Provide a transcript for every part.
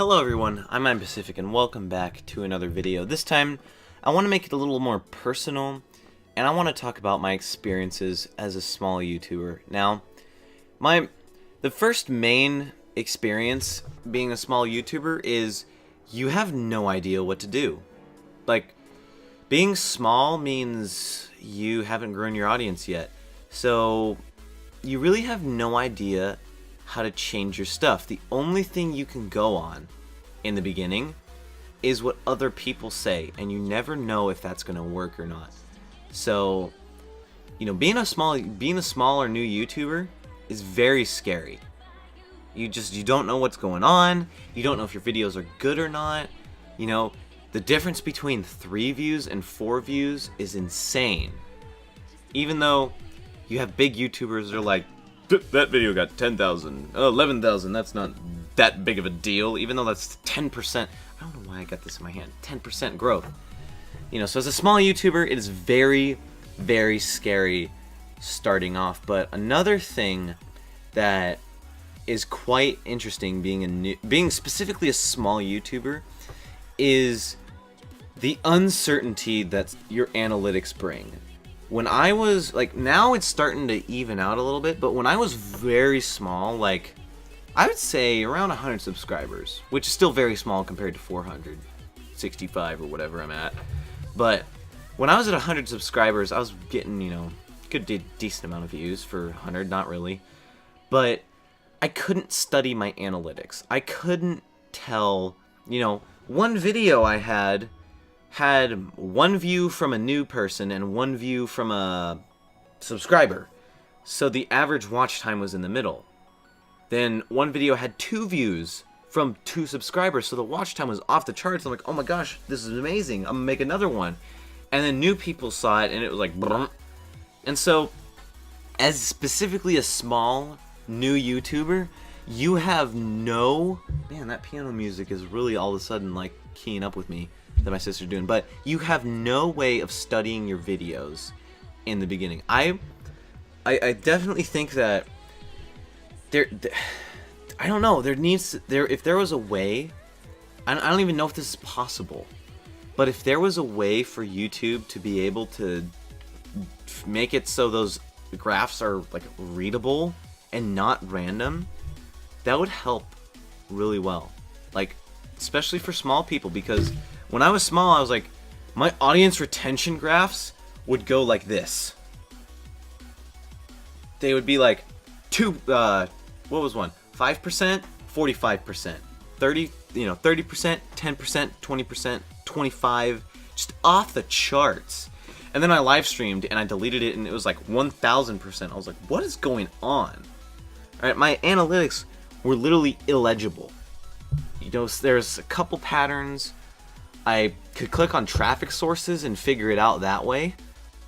Hello everyone, I'm P.M Pacific and welcome back to another video. This time, I want to make it a little more personal, and I want to talk about my experiences as a small YouTuber. Now, the first main experience being a small YouTuber is you have no idea what to do. Like, being small means you haven't grown your audience yet, so you really have no idea how to change your stuff. The only thing you can go on in the beginning is what other people say, and you never know if that's going to work or not. So, you know, being a small or new YouTuber is very scary. You don't know what's going on. You don't know if your videos are good or not. You know, the difference between 3 views and 4 views is insane. Even though you have big YouTubers that are like, that video got 10,000, 11,000, that's not that big of a deal, even though that's 10%, I don't know why I got this in my hand, 10% growth. You know, so as a small YouTuber, it is very, very scary starting off. But another thing that is quite interesting being specifically a small YouTuber is the uncertainty that your analytics bring. When I was, like, now it's starting to even out a little bit, but when I was very small, like, I would say around 100 subscribers, which is still very small compared to 465 or whatever I'm at. But when I was at 100 subscribers, I was getting, you know, decent amount of views for 100, not really. But I couldn't study my analytics. I couldn't tell, you know, one video I had 1 view from a new person and 1 view from a subscriber. So the average watch time was in the middle. Then one video had 2 views from 2 subscribers, so the watch time was off the charts. I'm like, oh my gosh, this is amazing. I'm gonna make another one. And then new people saw it and it was like, brrr. And so, as specifically a small, new YouTuber, you have no... Man, that piano music is really all of a sudden like keying up with me, that my sister's doing. But you have no way of studying your videos in the beginning. I definitely think that I don't know, if there was a way, I don't even know if this is possible, but if there was a way for YouTube to be able to make it so those graphs are like readable and not random, that would help really well. Like, especially for small people, because when I was small, I was like, my audience retention graphs would go like this. They would be like what was one? 5%, 45%, 30, you know, 30%, 10%, 20%, 25%, just off the charts. And then I live streamed and I deleted it and it was like 1000%. I was like, what is going on? All right, my analytics were literally illegible. You know, there's a couple patterns. I could click on traffic sources and figure it out that way,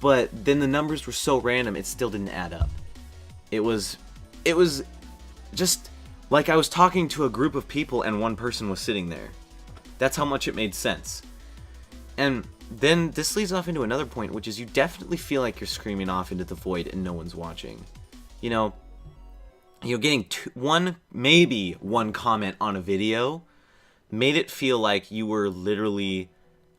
but then the numbers were so random it still didn't add up. It was just like I was talking to a group of people and one person was sitting there. That's how much it made sense. And then this leads off into another point, which is you definitely feel like you're screaming off into the void and no one's watching. You know, getting maybe one comment on a video made it feel like you were literally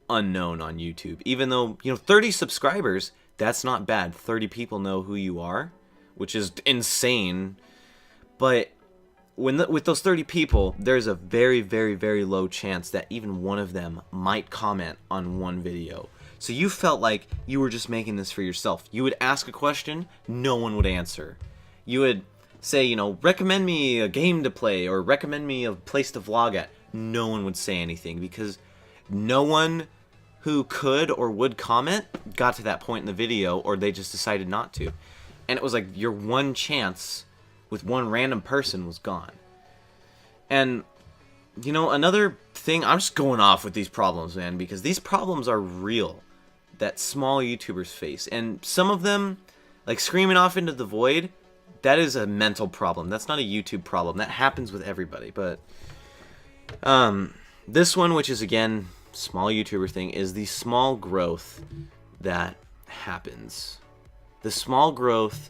unknown on YouTube. Even though, you know, 30 subscribers, that's not bad. 30 people know who you are, which is insane. But with those 30 people, there's a very, very, very low chance that even one of them might comment on one video. So you felt like you were just making this for yourself. You would ask a question, no one would answer. You would say, you know, recommend me a game to play or recommend me a place to vlog at. No one would say anything because no one who could or would comment got to that point in the video, or they just decided not to. And it was like your one chance with one random person was gone. And, you know, another thing, I'm just going off with these problems, man, because these problems are real that small YouTubers face. And some of them, like screaming off into the void, that is a mental problem. That's not a YouTube problem. That happens with everybody. But this one, which is, again, small YouTuber thing, is the small growth that happens. The small growth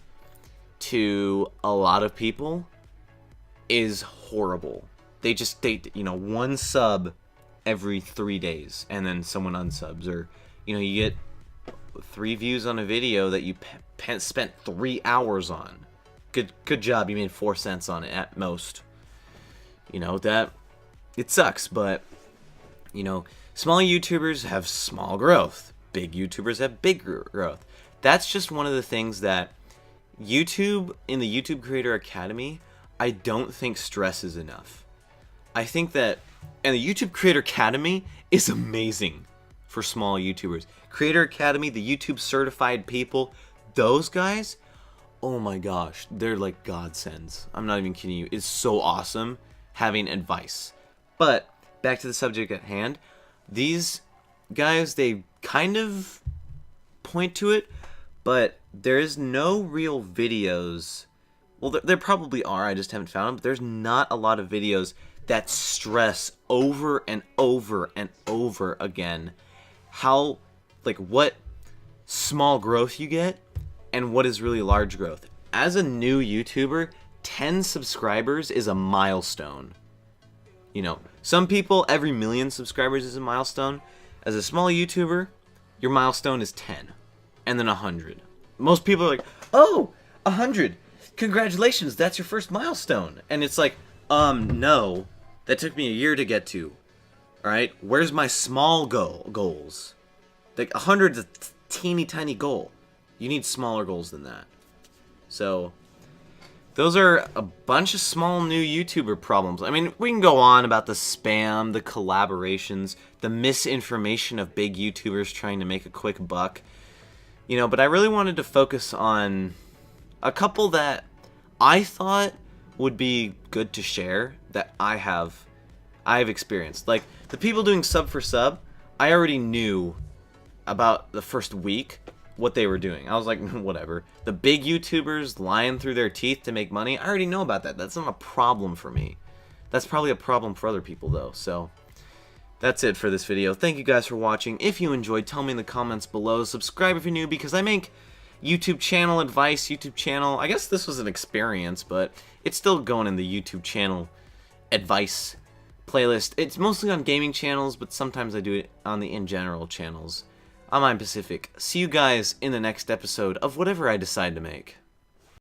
to a lot of people is horrible. one sub every 3 days, and then someone unsubs, or you get 3 views on a video that you spent 3 hours on. Good job, you made 4 cents on it at most. That it sucks, but small YouTubers have small growth. Big YouTubers have big growth. That's just one of the things that YouTube, in the YouTube Creator Academy, I don't think stresses enough. I think that, and the YouTube Creator Academy is amazing for small YouTubers. Creator Academy, the YouTube certified people, those guys, oh my gosh, they're like godsends. I'm not even kidding you. It's so awesome having advice. But back to the subject at hand, these guys, they kind of point to it, but there is no real videos. Well, there probably are, I just haven't found them, but there's not a lot of videos that stress over and over and over again how, what small growth you get and what is really large growth. As a new YouTuber, 10 subscribers is a milestone. Some people, every 1,000,000 subscribers is a milestone. As a small YouTuber, your milestone is 10, and then 100. Most people are like, oh, 100, congratulations, that's your first milestone. And it's like, no, that took me a year to get to. Alright, where's my small goals? 100's a teeny tiny goal. You need smaller goals than that. So, those are a bunch of small new YouTuber problems. I mean, we can go on about the spam, the collaborations, the misinformation of big YouTubers trying to make a quick buck. But I really wanted to focus on a couple that I thought would be good to share that I've experienced. Like, the people doing sub for sub, I already knew about the first week what they were doing. I was like, whatever. The big YouTubers lying through their teeth to make money, I already know about that. That's not a problem for me. That's probably a problem for other people, though. So, that's it for this video. Thank you guys for watching. If you enjoyed, tell me in the comments below. Subscribe if you're new, because I make YouTube channel advice, YouTube channel. I guess this was an experience, but it's still going in the YouTube channel advice playlist. It's mostly on gaming channels, but sometimes I do it on the in general channels. I'm P.M Pacific. See you guys in the next episode of whatever I decide to make.